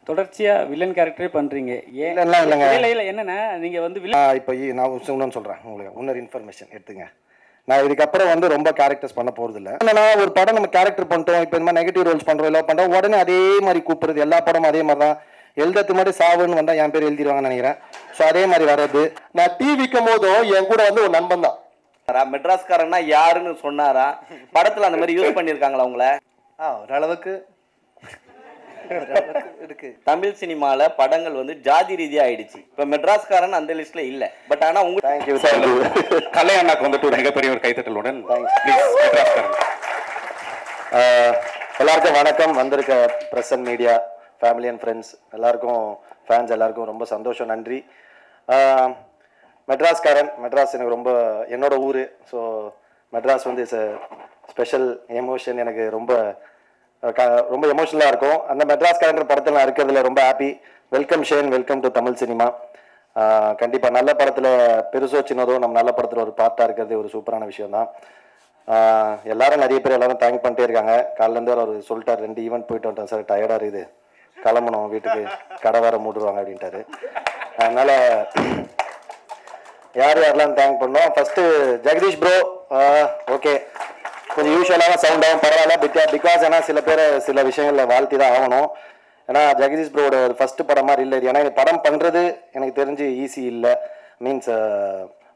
தொடர்ச்சியாக வில்லன் கேரக்டரே பண்ணுறீங்க. ஏன் இல்லைங்க இல்லை என்னென்னா நீங்கள் வந்து வில்லன் இப்போ நான் இன்னொன்று சொல்கிறேன் உங்களுக்கு இன்னொரு இன்ஃபர்மேஷன் எடுத்துங்க. நான் இதுக்கப்புறம் வந்து ரொம்ப கேரக்டர்ஸ் பண்ண போகிறது இல்லை. என்னன்னா ஒரு படம் நம்ம கேரக்டர் பண்ணிட்டோம், இப்போ இந்த மாதிரி நெகட்டிவ் ரோல்ஸ் பண்ணுறோம், இல்லை பண்ணுறோம், உடனே அதே மாதிரி கூப்பிடுறது. எல்லா படமும் அதே மாதிரி தான். எழுதுறதுக்கு முன்னாடி சாவுன்னு வந்தால் என் பேர் எழுதிடுவாங்கன்னு நினைக்கிறேன். ஸோ அதே மாதிரி வர்றது. நான் டீ விற்கும் போதும் என் கூட வந்து ஒரு நண்பன் தான். மெட்ராஸ்காரன்னா யாருன்னு சொன்னாரா? படத்தில் அந்த மாதிரி யூஸ் பண்ணியிருக்காங்களா உங்களை? ஓரளவுக்கு இருக்கு. தமிழ் சினிமால படங்கள் வந்து ஜாதி ரீதியா ஆயிடுச்சு. இப்ப மெட்ராஸ்காரன் அந்த லிஸ்ட்ல இல்ல. பட் ஆனா உங்க தேங்க்யூ கலை அண்ணாக்கு வந்துட்டு ஒரு மிகப்பெரிய ஒரு கைத்தட்டலுடன் எல்லாருக்கும் வணக்கம். வந்திருக்க press and media family and friends எல்லாருக்கும், ஃபேன்ஸ் எல்லாருக்கும் ரொம்ப சந்தோஷம், நன்றி. மெட்ராஸ் எனக்கு ரொம்ப என்னோட ஊர். ஸோ மெட்ராஸ் வந்து இட்ஸ் ஸ்பெஷல் எமோஷன். எனக்கு ரொம்ப எமோஷனலாக இருக்கும். அந்த மெட்ராஸ்காரன்ற படத்தில் நான் இருக்கிறதுல ரொம்ப happy. Welcome Shane, welcome to Tamil cinema. கண்டிப்பாக நல்ல படத்தில் பெருசோ சின்னதோ நம்ம நல்ல படத்தில் ஒரு பார்ட்டாக இருக்கிறது ஒரு சூப்பரான விஷயம்தான். எல்லாரும் நிறைய பேர் எல்லாரும் தேங்க் பண்ணிட்டே இருக்காங்க. காலிலேருந்து அவர் சொல்லிட்டார், 2 ஈவெண்ட் போயிட்டு வந்துட்டேன் சார், டயர்டாக இருக்குது, கிளம்பணும் வீட்டுக்கு, கடை வேற மூடுவாங்க அப்படின்ட்டாரு. அதனால் யாரெல்லாம் தேங்க் பண்ணோம். First Jagadish bro. ஓகே, கொஞ்சம் யூஸ்வலான சவுண்ட் ஆகும், பரவாயில்ல. பிகாஸ் ஏன்னா சில விஷயங்களில் வாழ்த்தி தான் ஆகணும். ஏன்னா ஜெகதீஷ் ப்ரோட ஃபஸ்ட்டு படம் மாதிரி இல்லை. ஏன்னா எனக்கு படம் பண்ணுறது எனக்கு தெரிஞ்சு ஈஸி இல்லை. மீன்ஸ்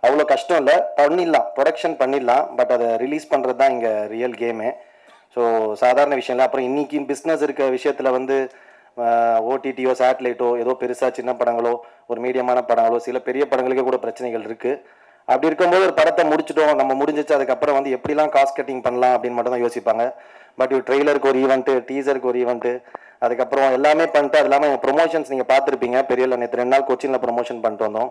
அவ்வளோ கஷ்டம் இல்லை, பண்ணிடலாம், ப்ரொடக்ஷன் பண்ணிடலாம். பட் அதை ரிலீஸ் பண்ணுறது தான் இங்கே ரியல் கேமு. ஸோ சாதாரண விஷயம் இல்லை. அப்புறம் இன்றைக்கி பிஸ்னஸ் இருக்க விஷயத்தில் வந்து ஓடிடியோ சேட்டலைட்டோ ஏதோ பெருசாக சின்ன படங்களோ ஒரு மீடியமான படங்களோ சில பெரிய படங்களுக்கே கூட பிரச்சனைகள் இருக்குது. அப்படி இருக்கும்போது ஒரு படத்தை முடிச்சிட்டோம், நம்ம முடிஞ்சிச்சு, அதுக்கப்புறம் வந்து எப்படிலாம் காஸ்ட் கட்டிங் பண்ணலாம் அப்படின்னு மட்டும் தான் யோசிப்பாங்க. பட் ட்ரெய்லருக்கு ஒரு ஈவெண்ட்டு, டீசருக்கு ஒரு ஈவெண்ட்டு, அதுக்கப்புறம் எல்லாமே பண்ணிட்டு அது இல்லாமல் ப்ரொமோஷன்ஸ் நீங்கள் பார்த்துருப்பீங்க. பெரியல நேற்று 2 நாள் கொச்சினில் ப்ரொமோஷன் பண்ணிட்டு வந்தோம்.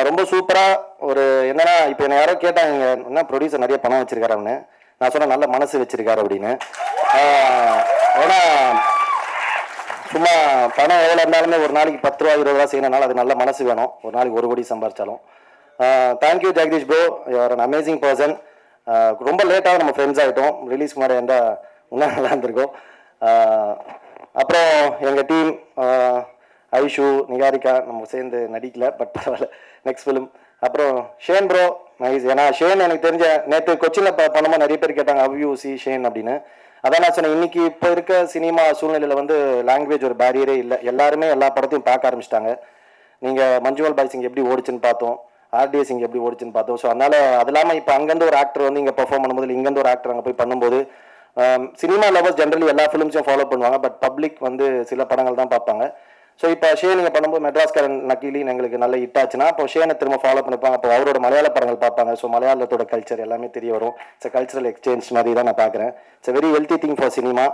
ரொம்ப சூப்பராக ஒரு என்னன்னா, இப்போ என்ன யாரோ கேட்டாங்க என்ன ப்ரொடியூசர் நிறைய பணம் வச்சிருக்காரு அப்படின்னு. நான் சொன்னேன் நல்ல மனசு வச்சிருக்காரு அப்படின்னு. ஏன்னா சும்மா பணம் எவ்வளோ இருந்தாலுமே ஒரு நாளைக்கு 10 ரூபா 20 ரூபா செய்யணும்னால அது நல்ல மனசு வேணும். ஒரு நாளைக்கு 1 கோடி சம்பாரிச்சாலும். Thank you Jagadish bro, you are an amazing person. ரொம்ப லேட்டாக நம்ம ஃப்ரெண்ட்ஸ் ஆகிட்டோம். ரிலீஸ் முன்னாடி இருந்தால் இன்னும் நல்லா இருந்திருக்கும். அப்புறம் எங்கள் டீம் ஐஷு, நிகாரிகா நம்ம சேர்ந்து நடிக்கல, பட் பரவாயில்ல, நெக்ஸ்ட் ஃபிலிம். அப்புறம் ஷேன் ப்ரோ நைஸ். ஏன்னா ஷேன் எனக்கு தெரிஞ்ச நேற்று கொச்சினில் பண்ணும்போது நிறைய பேர் கேட்டாங்க ஹவ் யூ சி ஷேன் அப்படின்னு. அதான் நான் சொன்னேன், இன்றைக்கி இப்போ இருக்க சினிமா சூழ்நிலையில் வந்து லாங்குவேஜ் ஒரு பேரியரே இல்லை. எல்லாருமே எல்லா படத்தையும் பார்க்க ஆரம்பிச்சிட்டாங்க. நீங்கள் மஞ்சுவல் பாய்ஸ் இங்கே எப்படி ஓடிச்சுன்னு பார்த்தோம், ஆர்டிஎஸ் இங்கே எப்படி ஓடிச்சுன்னு பார்த்தோம். ஸோ அதனால் அது இல்லாமல் இப்போ அங்கேருந்து ஒரு ஆக்டர் வந்து இங்கே பெர்ஃபார்ம் பண்ணும்போது இங்கேருந்து ஒரு ஆக்டர் அங்கே போய் பண்ணும்போது சினிமா லவர்ஸ் ஜென்ரலி எல்லா ஃபிலிம்ஸையும் ஃபாலோ பண்ணுவாங்க. பட் பப்ளிக் வந்து சில படங்கள் தான் பார்ப்பாங்க. ஸோ இப்போ ஷேன் நீங்கள் பண்ணும்போது மெட்ராஸ்காரன் நக்கீலின்னு எங்களுக்கு நல்ல ஹிட் ஆச்சுன்னா அப்போ ஷேனை திரும்ப ஃபாலோ பண்ணிப்பாங்க. அப்போ அவரோட மலையாள படங்கள் பார்ப்பாங்க. ஸோ மலையாளத்தோட கல்ச்சர் எல்லாமே தெரிய வரும். இட்ஸ் கல்ச்சரல் எக்ஸ்சேஞ்ச் மாதிரி தான் நான் பார்க்குறேன். It's very healthy thing for cinema.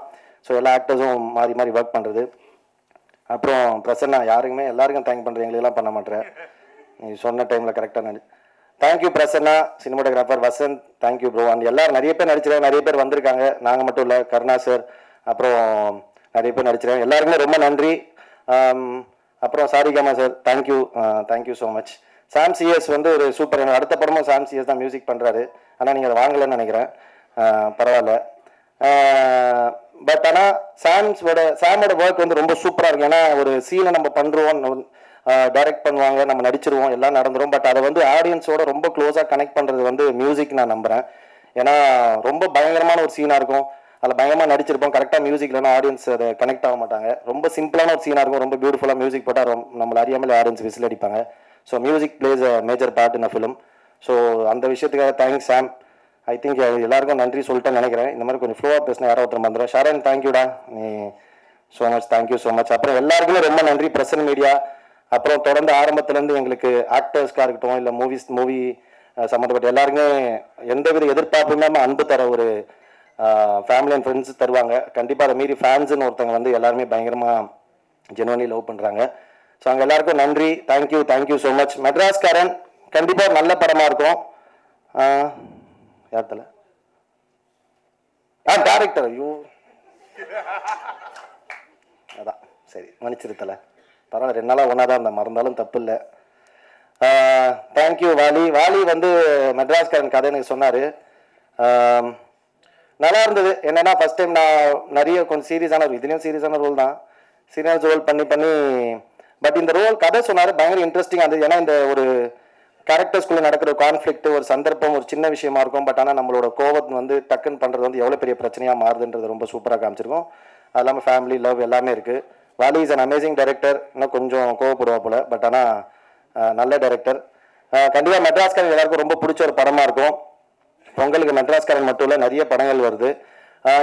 So எல்லா ஆக்டர்ஸும் மாறி மாறி ஒர்க் பண்ணுறது. அப்புறம் பிரசன்னா யாருக்குமே எல்லாருக்கும் தேங்க் பண்ணுறேன், எங்களுக்கெல்லாம் பண்ண மாட்டேன். நீ சொன்ன டைமில் கரெக்டாக thank you Prasanna, cinematographer Vasanth, thank you bro. And எல்லாரும் நிறைய பேர் நடிச்சிருக்காங்க, நிறைய பேர் வந்திருக்காங்க, நாங்கள் மட்டும் இல்லை, கருணா சார், அப்புறம் நிறைய பேர் நடிச்சிருக்காங்க. எல்லாருக்குமே ரொம்ப நன்றி. அப்புறம் Saregama sir, thank you so much. Sam CS வந்து ஒரு சூப்பர், எனக்கு அடுத்த படமும் சாம் சிஎஸ் தான் மியூசிக் பண்ணுறாரு. ஆனால் நீங்கள் அதை வாங்கலைன்னு நினைக்கிறேன், பரவாயில்ல. பட் ஆனால் சாமோட ஒர்க் வந்து ரொம்ப சூப்பராக இருக்கும். ஏன்னா ஒரு சீனை நம்ம பண்ணுறோம், டைரக்ட் பண்ணுவாங்க, நம்ம நடிச்சிருவோம், எல்லாம் நடந்துடும். பட் அதை வந்து ஆடியன்ஸோட ரொம்ப க்ளோஸாக கனெக்ட் பண்ணுறது வந்து மியூசிக் நான் நம்புகிறேன். ஏன்னா ரொம்ப பயங்கரமான ஒரு சீனாக இருக்கும், அதில் பயங்கரமாக நடிச்சிருப்போம், கரெக்டாக மியூசிக் இல்லைனா ஆடியன்ஸ் அதை கனெக்ட் ஆக மாட்டாங்க. ரொம்ப சிம்பிளான ஒரு சீனாக இருக்கும், ரொம்ப பியூட்டிஃபுல்லாக மியூசிக் போட்டால் நம்மளை அறியாமல் ஆடியன்ஸ் விசில் அடிப்பாங்க. So music place a major part in a film. So அந்த விஷயத்துக்காக தேங்க்ஸ் சாம். ஐ திங்க் எல்லாருக்கும் நன்றி சொல்லிட்டேன்னு நினைக்கிறேன். இந்த மாதிரி கொஞ்சம் ஃப்ளோவாக பேசினா யாரோ ஒருத்தர் வந்துடும். ஷரண் தேங்க்யூடா, நீ so much, thank you so much. அப்புறம் எல்லாருக்குமே ரொம்ப நன்றி, பிரஸ் அண்ட் மீடியா. அப்புறம் தொடர்ந்து ஆரம்பத்துலேருந்து எங்களுக்கு ஆக்டர்ஸ்க்காக இருக்கட்டும், இல்லை மூவி சம்மந்தப்பட்ட எல்லாருக்குமே எந்தவித எதிர்பார்ப்பும் இல்லாமல் அன்பு தர ஒரு ஃபேமிலி அண்ட் ஃப்ரெண்ட்ஸ் தருவாங்க. கண்டிப்பாக அதை மீறி ஃபேன்ஸுன்னு ஒருத்தவங்க வந்து எல்லாருமே பயங்கரமாக ஜெனுவன்லி லவ் பண்ணுறாங்க. ஸோ அங்கே எல்லாருக்கும் நன்றி, தேங்க்யூ ஸோ மச். மெட்ராஸ்காரன் கண்டிப்பாக நல்ல படமாக இருக்கும். யார் தலை? டேரக்டர், ஐயோ அதான் சரி, மன்னிச்சிருத்தலை, பரவாயில்ல, 2 நாளாக ஒன்றா தான் இருந்தேன், மறந்தாலும் தப்பு இல்லை. தேங்க்யூ வாலி வந்து மெட்ராஸ்காரன் கதை எனக்கு சொன்னார், நல்லா இருந்தது. என்னென்னா ஃபஸ்ட் டைம் நான் நிறைய கொஞ்சம் சீரியஸான ரோல், இதுலேயும் சீரியஸான ரோல் தான், சீனியர் ரோல் பண்ணி பட் இந்த ரோல் கதை சொன்னார் பயங்கர இன்ட்ரெஸ்டிங்காக இருந்தது. ஏன்னா இந்த ஒரு கேரக்டர்ஸ்குள்ளே நடக்கிற கான்ஃப்ளிக்ட், ஒரு சந்தர்ப்பம், ஒரு சின்ன விஷயமா இருக்கும். பட் ஆனால் நம்மளோட கோவத்தை வந்து டக்குன்னு பண்ணுறது வந்து எவ்வளோ பெரிய பிரச்சனையாக மாறுதுன்றது ரொம்ப சூப்பராக காமிச்சிருக்கோம். அது இல்லாமல் ஃபேமிலி லவ் எல்லாமே இருக்குது. Vaali is an amazing director. இன்னும் கொஞ்சம் கோவப்படுவா போல், பட் ஆனால் நல்ல டைரக்டர். கண்டிப்பாக மெட்ராஸ்காரன் எல்லாருக்கும் ரொம்ப பிடிச்ச ஒரு படமாக இருக்கும். பொங்கலுக்கு மெட்ராஸ்காரன் மட்டும் இல்லை, நிறைய படங்கள் வருது.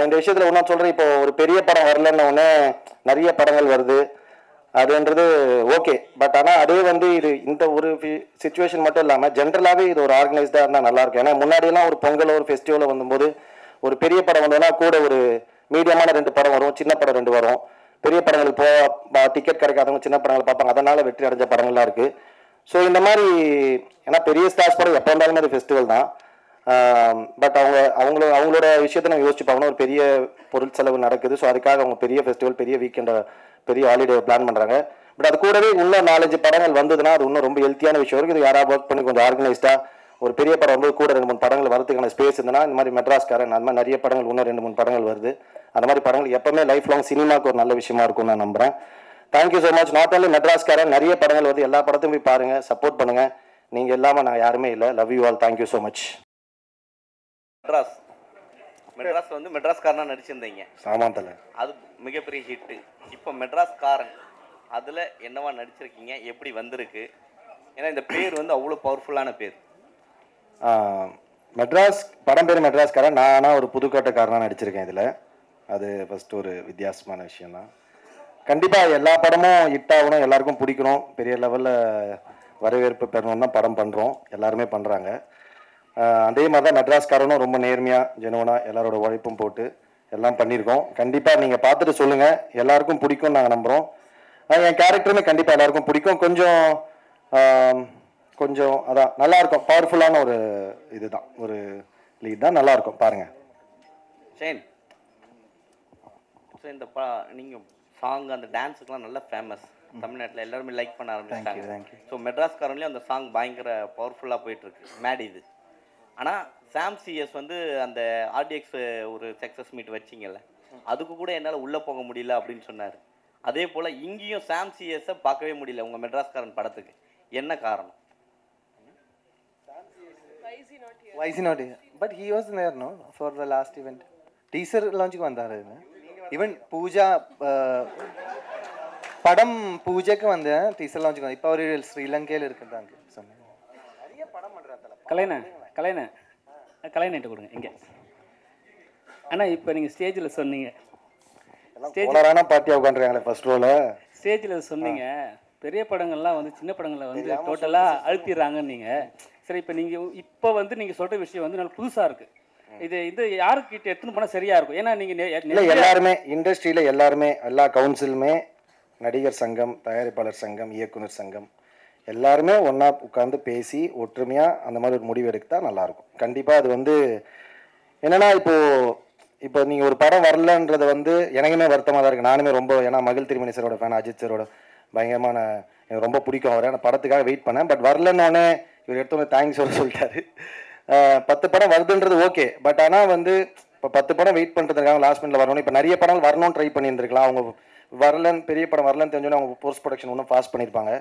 இந்த விஷயத்தில் ஒன்றும் சொல்கிறேன், இப்போ ஒரு பெரிய படம் வரலன்னு ஒன்று நிறைய படங்கள் வருது அதுன்றது ஓகே. பட் ஆனால் அதே வந்து இது இந்த ஒரு சுச்சுவேஷன் மட்டும் இல்லாமல் ஜென்ரலாகவே இது ஒரு ஆர்கனைஸ்டாக இருந்தால் நல்லாயிருக்கும். ஏன்னா முன்னாடியெல்லாம் ஒரு பொங்கல் ஒரு ஃபெஸ்டிவலில் வந்தபோது ஒரு பெரிய படம் வந்தோன்னா கூட ஒரு மீடியமான 2 படம் வரும், சின்ன படம் 2 வரும். பெரிய படங்களுக்கு டிக்கெட் கிடைக்காதவங்க சின்ன படங்களை பார்ப்பாங்க, அதனால் வெற்றி அடைஞ்ச படங்கள்லாம் இருக்குது. ஸோ இந்த மாதிரி ஏன்னா பெரிய ஸ்டார்ஸ் படம் எப்போ இருந்தாலுமே அது ஃபெஸ்டிவல் தான். பட் அவங்களோட விஷயத்தை நான் யோசிச்சு பார்க்கணும். ஒரு பெரிய பொருள் செலவு நடக்குது. ஸோ அதுக்காக அவங்க பெரிய ஃபெஸ்டிவல், பெரிய வீக்கெண்டை, பெரிய ஹாலிடே பிளான் பண்ணுறாங்க. பட் அது கூடவே இன்னும் 4-5 படங்கள் வந்ததுன்னா அது இன்னும் ரொம்ப ஹெல்த்தியான விஷயம் இருக்குது. இது யாராவது ஒர்க் பண்ணி கொஞ்சம் ஆர்கனைஸ்டாக ஒரு பெரிய படம் வந்து கூட 2-3 படங்கள் வரதுக்கான ஸ்பேஸ் இருந்ததுன்னா இந்த மாதிரி மெட்ராஸ்காரன் அந்த மாதிரி நிறைய படங்கள் இன்னும் 2-3 படங்கள் வருது. அந்த மாதிரி படங்கள் எப்பவுமே லைஃப் லாங் சினிமாவுக்கு ஒரு நல்ல விஷயமா இருக்கும்னு நான் நம்புகிறேன். Thank you so much. Not only மெட்ராஸ்காரன், நிறைய படங்கள் வந்து எல்லா படத்தையும் போய் பாருங்கள், சப்போர்ட் பண்ணுங்கள். நீங்கள் இல்லாமல் நான் யாருமே இல்லை. Love you all. Thank you so much. Madras வந்து மெட்ராஸ்காரனா நடிச்சிருந்தீங்க. சாமான் அது மிகப்பெரிய ஹிட்டு. இப்போ மெட்ராஸ்காரன் அதில் என்னவா நடிச்சிருக்கீங்க, எப்படி வந்திருக்கு? ஏன்னா இந்த பேர் வந்து அவ்வளோ பவர்ஃபுல்லான பேர். மெட்ராஸ் படம் பேர் மெட்ராஸ்காரன். நான் ஆனால் ஒரு புதுக்கோட்டைக்காரனாக நடிச்சிருக்கேன் இதில். அது ஃபஸ்ட்டு ஒரு வித்தியாசமான விஷயந்தான். கண்டிப்பாக எல்லா படமும் ஹிட் ஆகணும், எல்லாருக்கும் பிடிக்கணும், பெரிய லெவலில் வரவேற்பு பெறணும் தான் படம் பண்ணுறோம், எல்லாருமே பண்ணுறாங்க. அதே மாதிரி தான் மெட்ராஸ்காரனும் ரொம்ப நேர்மையாக ஜெனுவனாக எல்லாரோட உழைப்பும் போட்டு எல்லாம் பண்ணியிருக்கோம். கண்டிப்பாக நீங்கள் பார்த்துட்டு சொல்லுங்கள், எல்லாருக்கும் பிடிக்கும்னு நாங்கள் நம்புகிறோம். என் கேரக்டருமே கண்டிப்பாக எல்லாருக்கும் பிடிக்கும். கொஞ்சம் அதான் நல்லாயிருக்கும், பவர்ஃபுல்லான ஒரு இதுதான், ஒரு லீட் தான், நல்லாயிருக்கும் பாருங்கள். ஷேன், ஸோ இந்த நீங்கள் சாங் அந்த டான்ஸுக்கெலாம் நல்லா ஃபேமஸ் தமிழ்நாட்டில், எல்லாருமே லைக் பண்ண ஆரம்பிச்சிட்டாங்க. ஸோ மெட்ராஸ்காரன்லேயும் அந்த சாங் பயங்கர பவர்ஃபுல்லாக போயிட்டுருக்கு, மேட் இது. ஆனால் சாம் சிஎஸ் வந்து அந்த ஆர்டிஎக்ஸ் ஒரு சக்ஸஸ் மீட் வச்சிங்கல்ல, அதுக்கு கூட என்னால் உள்ளே போக முடியல அப்படின்னு சொன்னார். அதே போல் இங்கேயும் சாம் சிஎஸை பார்க்கவே முடியல உங்கள் மெட்ராஸ்காரன் படத்துக்கு. என்ன காரணம்? Why is he not here? But he was there, no, for the last event. Teaser launch ku vandaaru. Even Pooja padam Pooja ku vandha teaser launch ku. Ipo avaru Sri Lanka il irukkranga sonna. Nariya padam pandrathala. கலைஞர்கிட்ட கொடுங்க இங்கே. ஆனால் இப்போ நீங்கள் ஸ்டேஜில் சொன்னீங்க, பார்ட்டியாக உட்காந்துருக்காங்களே first ரோல ஸ்டேஜில் சொன்னீங்க பெரிய படங்கள்லாம் வந்து சின்ன படங்களை வந்து டோட்டலாக அழுத்திடுறாங்கன்னு நீங்கள். சரி, இப்போ வந்து நீங்கள் சொல்கிற விஷயம் வந்து நல்லா புதுசாக இருக்குது. இது யாருக்கிட்ட எடுத்துன்னு போனால் சரியாக இருக்கும்? ஏன்னா நீங்கள் எல்லாருமே இண்டஸ்ட்ரியில் எல்லாருமே எல்லா கவுன்சிலுமே, நடிகர் சங்கம், தயாரிப்பாளர் சங்கம், இயக்குனர் சங்கம் எல்லாருமே ஒன்றா உட்காந்து பேசி ஒற்றுமையாக அந்த மாதிரி ஒரு முடிவு எடுத்தால் நல்லாயிருக்கும். கண்டிப்பாக அது வந்து என்னென்னா இப்போ நீங்கள் ஒரு படம் வரலன்றது வந்து எனக்குமே வருத்தமாக தான் இருக்குது. நானுமே ரொம்ப, ஏன்னா மகிழ் திருமணி சாரோட ஃபேன், அஜித் சாரோட பயங்கரமான, எனக்கு ரொம்ப பிடிக்கும் அவரை. அந்த படத்துக்காக வெயிட் பண்ணேன். பட் வரலன்னொடனே இவர் எடுத்தோன்னே தேங்க்ஸ் சொல்லிட்டாரு. 10 படம் வருதுன்றது ஓகே, பட் ஆனால் வந்து இப்போ 10 படம் வெயிட் பண்ணுறதுக்காக லாஸ்ட் மினிட்ல வரணும். இப்போ நிறைய படங்கள் வரணும்னு ட்ரை பண்ணியிருந்துருக்கலாம். அவங்க வரலன்னு, பெரிய படம் வரலன்னு தெரிஞ்சோன்னே அவங்க போஸ்ட் ப்ரொடக்ஷன் ஒன்றும் ஃபாஸ்ட் பண்ணியிருப்பாங்க.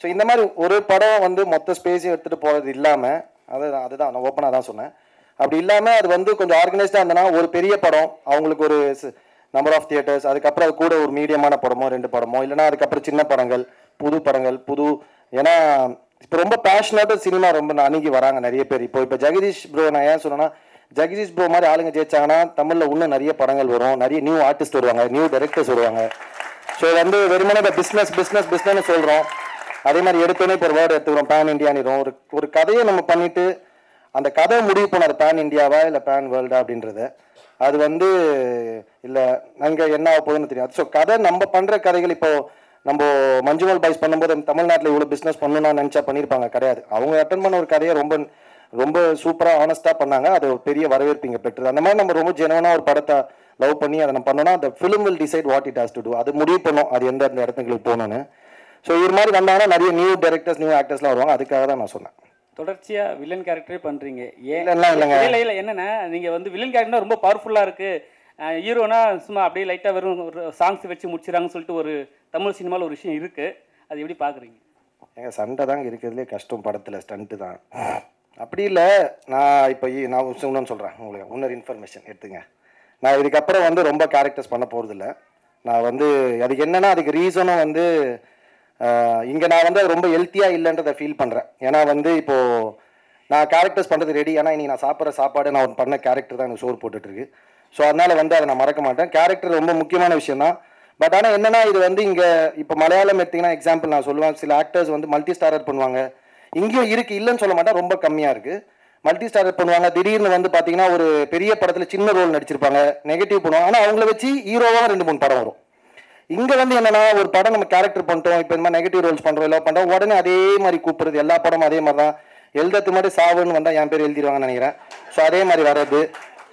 ஸோ இந்த மாதிரி ஒரு படம் வந்து மொத்த ஸ்பேஸையும் எடுத்துகிட்டு போகிறது இல்லாமல், அதுதான் நான் ஓப்பனாக தான் சொன்னேன். அப்படி இல்லாமல் அது வந்து கொஞ்சம் ஆர்கனைஸ்டாக இருந்தனா ஒரு பெரிய படம், அவங்களுக்கு ஒரு நம்பர் ஆஃப் தியேட்டர்ஸ், அதுக்கப்புறம் அது கூட ஒரு மீடியமான படமோ 2 படமோ, இல்லைனா அதுக்கப்புறம் சின்ன படங்கள், புது ஏன்னா இப்போ ரொம்ப பேஷனேட்டாக சினிமா ரொம்ப அணுகி வராங்க நிறைய பேர். இப்போ ஜெகதீஷ் ப்ரோ நான் ஏன் சொன்னேன்னா, ஜெகதீஷ் ப்ரோ மாதிரி ஆளுங்க ஜெயிச்சாங்கன்னா தமிழில் இன்னும் நிறைய படங்கள் வரும், நிறைய நியூ ஆர்டிஸ்ட் வருவாங்க, நியூ டைரக்டர்ஸ் வருவாங்க. ஸோ வந்து வெறுமனே இப்போ பிஸ்னஸ்னு சொல்கிறோம். அதே மாதிரி எடுத்தோன்னே இப்போ ஒரு வேர்டு எடுத்துக்கிறோம், பேன் இண்டியானிரும். ஒரு கதையை நம்ம பண்ணிவிட்டு அந்த கதை முடிவு போன அது பேன் இந்தியாவா இல்லை பேன் வேர்ல்டா அப்படின்றத, அது வந்து இல்லை அங்கே என்ன ஆக போகுதுன்னு தெரியாது. ஸோ கதை நம்ம பண்ணுற கதைகள், இப்போது நம்ம மஞ்சுமல் பாய்ஸ் பண்ணும்போது தமிழ்நாட்டில் இவ்வளோ பிஸ்னஸ் பண்ணணும்னு நினச்சா பண்ணியிருப்பாங்க, கிடையாது. அவங்க அட்டன் பண்ண ஒரு கதையை ரொம்ப ரொம்ப சூப்பராக ஆனஸ்ட்டாக பண்ணாங்க, அது ஒரு பெரிய வரவேற்பு இங்கே பெற்றது. அந்த மாதிரி நம்ம ரொம்ப ஜெனுவனாக ஒரு படத்தை லவ் பண்ணி அதை நம்ம பண்ணோன்னா அந்த film will decide what it has to do. அது முடிவு பண்ணும் அது எந்த இடத்துங்களுக்கு போகணுன்னு. ஸோ இது மாதிரி வந்தாங்கன்னா நிறைய நியூ டைரக்டர்ஸ், நியூ ஆக்டர்ஸ்லாம் வருவாங்க. அதுக்காக தான் நான் சொன்னேன். தொடர்ச்சியாக வில்லன் கேரக்டரே பண்ணுறீங்க. இல்லைங்க இல்லை என்னென்னா, நீங்கள் வந்து வில்லன் கேரக்டர்னா ரொம்ப பவர்ஃபுல்லாக இருக்குது, ஹீரோனா சும்மா அப்படியே லைட்டாக வெறும் ஒரு சாங்ஸ் வச்சு முடிச்சிடறாங்கன்னு சொல்லிட்டு ஒரு தமிழ் சினிமாவில் ஒரு விஷயம் இருக்குது. அது எப்படி பார்க்குறீங்க? ஏங்க சண்டை தாங்க இருக்கிறதுலே கஷ்டம் படத்தில், ஸ்டண்ட்டு தான். அப்படி இல்லை. நான் இப்போ நான் இன்னொன்று சொல்கிறேன் உங்களுக்கு, இன்னொரு இன்ஃபர்மேஷன் எடுத்துங்க. நான் இதுக்கப்புறம் வந்து ரொம்ப கேரக்டர்ஸ் பண்ண போகிறதில்ல. நான் வந்து அதுக்கு என்னென்னா, அதுக்கு ரீசனும் வந்து இங்கே நான் வந்து ரொம்ப ஹெல்த்தியாக இல்லைன்றதை ஃபீல் பண்ணுறேன். ஏன்னா வந்து இப்போது நான் கேரக்டர்ஸ் பண்ணுறது ரெடி. ஏன்னா இன்றைக்கி நான் சாப்பிட்ற சாப்பாடு நான் பண்ண கேரக்டர் தான் எனக்கு சோறு போட்டுட்ருக்கு. ஸோ அதனால் வந்து அதை நான் மறக்க மாட்டேன். கேரக்டர் ரொம்ப முக்கியமான விஷயம் தான். பட் ஆனால் என்னென்னா, இது வந்து இங்கே இப்போ மலையாளம் எடுத்திங்கன்னா எக்ஸாம்பிள் நான் சொல்லுவேன், சில ஆக்டர்ஸ் வந்து மல்டி ஸ்டாரர் பண்ணுவாங்க. இங்கேயும் இருக்குது, இல்லைன்னு சொல்ல மாட்டேன், ரொம்ப கம்மியாக இருக்குது. மல்டி ஸ்டாரர் பண்ணுவாங்க, திடீர்னு வந்து பார்த்தீங்கன்னா ஒரு பெரிய படத்தில் சின்ன ரோல் நடிச்சிருப்பாங்க, நெகட்டிவ் பண்ணுவாங்க. ஆனால் அவங்கள வச்சு ஹீரோவாக 2-3 படம் வரும். இங்கே வந்து என்னென்னா, ஒரு படம் நம்ம கேரக்டர் பண்ணிட்டோம், இப்போ இந்த மாதிரி நெகட்டிவ் ரோல்ஸ் பண்ணுறோம், எல்லாம் பண்ணுறோம், உடனே அதே மாதிரி கூப்பிடுறது. எல்லா படமும் அதே மாதிரி தான். எழுதுறதுக்கு முன்னாடி சாவுன்னு வந்தால் என் பேர் எழுதிடுவாங்கன்னு நினைக்கிறேன். ஸோ அதே மாதிரி வர்றது.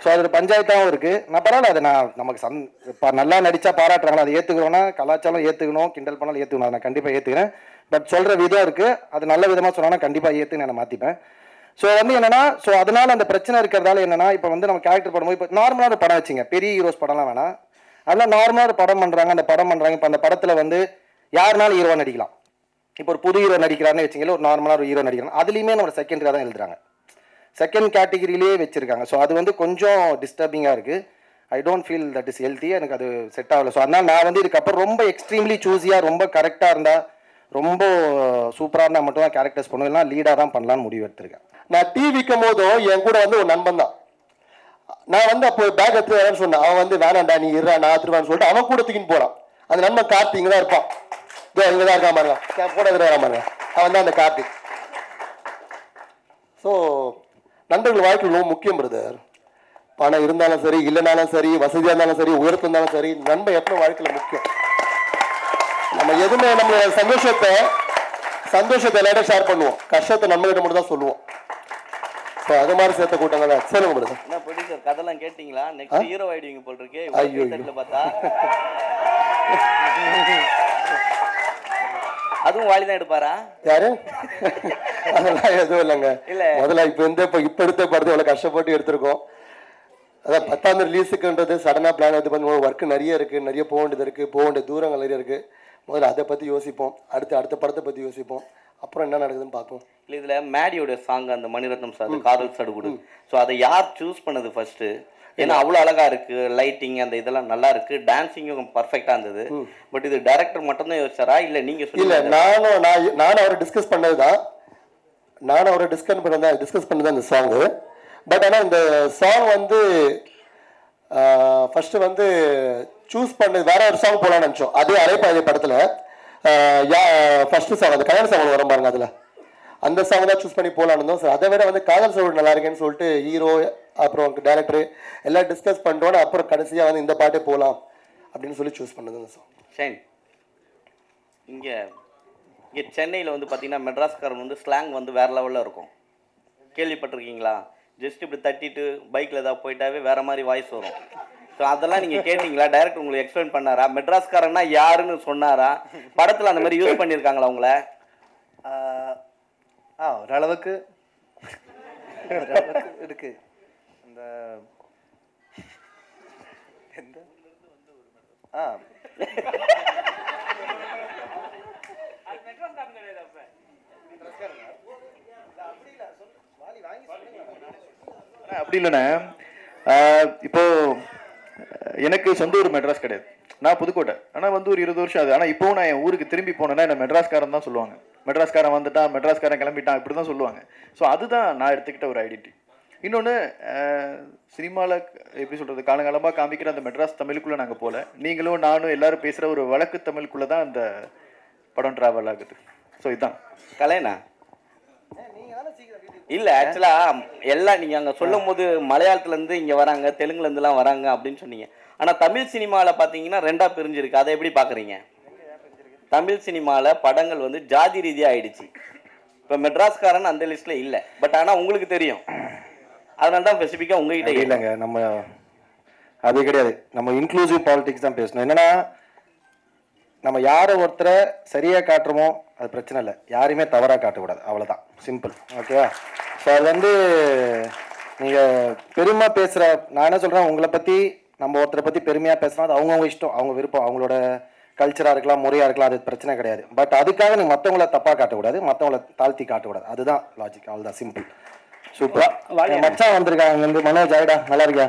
ஸோ அதில் பஞ்சாயத்தாகவும் இருக்குது. நான் பரவாயில்ல, அதை நான் நமக்கு நல்லா நடித்தா பாராட்டுறாங்களா, அதை ஏற்றுக்கிறோன்னா, கலாச்சாரம் ஏற்றுக்கணும், கிண்டல் பண்ணாலும் ஏற்றுக்கணும், அதை நான் கண்டிப்பாக ஏற்றுக்கிறேன். பட் சொல்கிற விதம் இருக்குது, அது நல்ல விதமாக சொன்னாங்கன்னா கண்டிப்பாக ஏற்றுன்னு நான் மாற்றிப்பேன். ஸோ வந்து என்னென்னா, ஸோ அதனால் அந்த பிரச்சனை இருக்கிறதால என்னென்னா, இப்போ வந்து நம்ம கேரக்டர் பண்ணும்போது இப்போ நார்மலாக ஒரு படம் வச்சுங்க, பெரிய ஹீரோஸ் படம்லாம் வேணாம், அதெல்லாம் நார்மலாக ஒரு படம் பண்ணுறாங்க. அந்த படம் பண்ணுறாங்க, இப்போ அந்த படத்தில் வந்து யாருனாலும் ஹீரோ நடிக்கலாம். இப்போ ஒரு புது ஹீரோ நடிக்கிறான்னு வச்சிங்களே, ஒரு நார்மலாக ஒரு ஹீரோ நடிக்கிறாங்க, அதுலேயுமே நம்ம செகண்டரியாக தான் எழுதுறாங்க, செகண்ட் கேட்டகிரிலேயே வச்சுருக்காங்க. ஸோ அது வந்து கொஞ்சம் டிஸ்டர்பிங்காக இருக்குது. I don't feel that is healthy. எனக்கு அது செட் ஆகலை. ஸோ அதனால் நான் வந்து இதுக்கப்புறம் ரொம்ப எக்ஸ்ட்ரீம்லி சூஸியாக, ரொம்ப கரெக்டாக இருந்தால், ரொம்ப சூப்பராக இருந்தால் மட்டும் தான் கேரக்டர்ஸ் பண்ணுவேன், இல்லைனா லீடாக தான் பண்ணலான்னு முடிவு எடுத்திருக்கேன். நான் டீ விற்கும் போதும் என் கூட வந்து ஒரு நண்பன் தான். நான் வந்து அப்போ பேக் எடுத்து சொன்னேன். அவன் வந்து வேணாண்டா நீ இருறா நான் எடுத்துருவான்னு சொல்லிட்டு அவன் கூட தூக்கின்னு போகிறான். அந்த நண்பன் கார்த்தி இங்கே தான் இருப்பான், இங்கே தான் இருக்கான் பாருங்க, என் கூட இருக்கிற பாருங்க, அவன் தான் அந்த கார்த்தி. ஸோ நண்பர்கள் வாழ்க்கையில் ரொம்ப முக்கியம் பிரதர். பணம் இருந்தாலும் சரி, இல்லைனாலும் சரி, வசதியாக இருந்தாலும் சரி, உயரத்து இருந்தாலும் சரி, நண்பன் எப்போ வாழ்க்கையில் முக்கியம். நம்ம எதுவுமே நம்மளோட சந்தோஷத்தை எல்லாரும் ஷேர் பண்ணுவோம், கஷ்டத்தை நம்மகிட்ட மட்டும் தான் சொல்லுவோம். ஸோ அது மாதிரி சேர்த்த கூட்டங்க தான். சொல்லுங்க பிரதர். என்ன ப்ரொடியூசர் கதெல்லாம் கேட்டிங்களா? நெக்ஸ்ட் ஹீரோ ஆயிடுவீங்க போல் இருக்கு. ஐயோ பார்த்தா அதுவும் வாலி தான் எடுப்பாரா? யாரு? அதெல்லாம் எதுவும் இல்லைங்க. இல்ல முதல்ல இப்ப எடுத்த படத்தை எவ்வளவு கஷ்டப்பட்டு எடுத்திருக்கோம். அதான் 10ஆம் ரிலீஸுக்குன்றது சடனா பிளான் இது பண்ணுவோம். ஒர்க் நிறைய இருக்கு, நிறைய போக வேண்டியது இருக்கு, போக வேண்டிய தூரங்கள் நிறைய இருக்கு. முதல்ல அதை பத்தி யோசிப்போம், அடுத்த படத்தை பத்தி யோசிப்போம், அப்புறம் என்ன நடக்குதுன்னு பார்ப்போம். இல்லை இதில் மேடியோட சாங் அந்த மணிரத்னம் சார் காதல் சடுகுடு, ஸோ அதை யார் சூஸ் பண்ணது ஃபர்ஸ்ட்டு? ஏன்னா அவ்வளோ அழகா இருக்கு, லைட்டிங் அந்த இதெல்லாம் நல்லா இருக்கு, டான்ஸிங்கும் பர்ஃபெக்டாக இருந்தது. பட் இது டைரக்டர் மட்டும்தான் யோசிச்சாரா இல்லை நீங்கள்? இல்லை நானும் அவரை டிஸ்கஸ் பண்ணது தான். டிஸ்கஸ் பண்ணது அந்த சாங்கு. பட் ஆனால் இந்த சாங் வந்து ஃபர்ஸ்ட் வந்து சூஸ் பண்ணது வேற ஒரு சாங் போகலான்னு நினச்சோம். அதே அரைப்பாதை படத்தில் ஃபர்ஸ்ட் சாங் அந்த கல்யாண சாங் வரும் பாருங்க, அதில் அந்த சாங் தான் சூஸ் பண்ணி போகலான்னு இருந்தோம். சார் அதை விட வந்து காதல் சவுடு நல்லா இருக்கேன்னு சொல்லிட்டு ஹீரோ அப்புறம் டேரக்டர் எல்லாம் டிஸ்கஸ் பண்ணுறோன்னு அப்புறம் கடைசியாக வந்து இந்த பாட்டே போகலாம் அப்படின்னு சொல்லி சூஸ் பண்ணது அந்த சாங். ஷைன், இங்கே சென்னையில் வந்து பார்த்தீங்கன்னா மெட்ராஸ்காரன் வந்து ஸ்லாங் வந்து வேறு லெவலில் இருக்கும், கேள்விப்பட்டிருக்கீங்களா? ஜஸ்ட் இப்படி தட்டிட்டு பைக்கில் ஏதாவது போயிட்டாவே வேறு மாதிரி வாய்ஸ் வரும். ஸோ அதெல்லாம் நீங்கள் கேட்டிங்களா? டைரக்டர் உங்களுக்கு எக்ஸ்பிளைன் பண்ணாரா? மெட்ராஸ்காரன்னா யாருன்னு சொன்னாரா? படத்தில் அந்த மாதிரி யூஸ் பண்ணியிருக்காங்களா உங்களை? ஓரளவுக்கு இருக்கு. அந்த அப்படி இல்லைண்ணே, இப்போ எனக்கு சொந்த ஊர் மெட்ராஸ் கிடையாது, நான் புதுக்கோட்டை. ஆனால் வந்து ஒரு 20 வருஷம் ஆகுது. ஆனால் இப்போவும் நான் என் ஊருக்கு திரும்பி போனேன்னா என்ன மெட்ராஸ்காரன் தான் சொல்லுவாங்க. மெட்ராஸ்காரன் வந்துட்டான், மெட்ராஸ்காரன் கிளம்பிட்டான், இப்படி தான் சொல்லுவாங்க. ஸோ அதுதான் நான் எடுத்துக்கிட்ட ஒரு ஐடென்டிட்டி. இன்னொன்று, சினிமாவில் எப்படி சொல்கிறது, காலங்காலமாக காமிக்கிற அந்த மெட்ராஸ் தமிழுக்குள்ளே நாங்கள் போகல. நீங்களும் நானும் எல்லோரும் பேசுகிற ஒரு வழக்கு தமிழுக்குள்ளே தான் அந்த படம் ட்ராவல் ஆகுது. ஸோ இதுதான் கலைண்ணா. இல்லை ஆக்சுவலாக எல்லாம் நீங்கள் அங்கே சொல்லும் போது மலையாளத்துலேருந்து இங்கே வராங்க, தெலுங்குலேருந்துலாம் வராங்க அப்படின்னு சொன்னீங்க. ஆனால் தமிழ் சினிமாவில் பார்த்தீங்கன்னா 2ஆக பிரிஞ்சிருக்கு. அதை எப்படி பார்க்குறீங்க? தமிழ் சினிமாவில் படங்கள் வந்து ஜாதி ரீதியாக ஆயிடுச்சு. இப்போ மெட்ராஸ்காரன் அந்த லிஸ்ட்டில் இல்லை, பட் ஆனால் உங்களுக்கு தெரியும், அதனால தான் ஸ்பெசிஃபிக்காக உங்ககிட்ட இல்லைங்க. நம்ம அது கிடையாது, நம்ம இன்க்ளூசிவ் பாலிடிக்ஸ் தான் பேசணும். என்னென்னா, நம்ம யாரை ஒருத்தரை சரியாக காட்டுறோமோ அது பிரச்சனை இல்லை, யாரையுமே தவறாக காட்டக்கூடாது, அவ்வளோதான், சிம்பிள். ஓகேவா? ஸோ அது வந்து நீங்கள் பெருமை பேசுகிற, நான் என்ன சொல்கிறேன், உங்களை பற்றி நம்ம ஒருத்தரை பற்றி பெருமையாக பேசினா அது அவங்கவுங்க இஷ்டம், அவங்க விருப்பம், அவங்களோட கல்ச்சராக இருக்கலாம், முறையாக இருக்கலாம், அது பிரச்சனை கிடையாது. பட் அதுக்காக நீ மற்றவங்கள தப்பாக காட்டக்கூடாது, மற்றவங்கள தாழ்த்தி காட்டக்கூடாது. அதுதான் லாஜிக், அவ்வளோதான், சிம்பிள். சூப்பர். மச்சான் வந்திருக்காங்க அங்கேருந்து, மனோஜ் ஆயிடா, நல்லா இருக்கியா?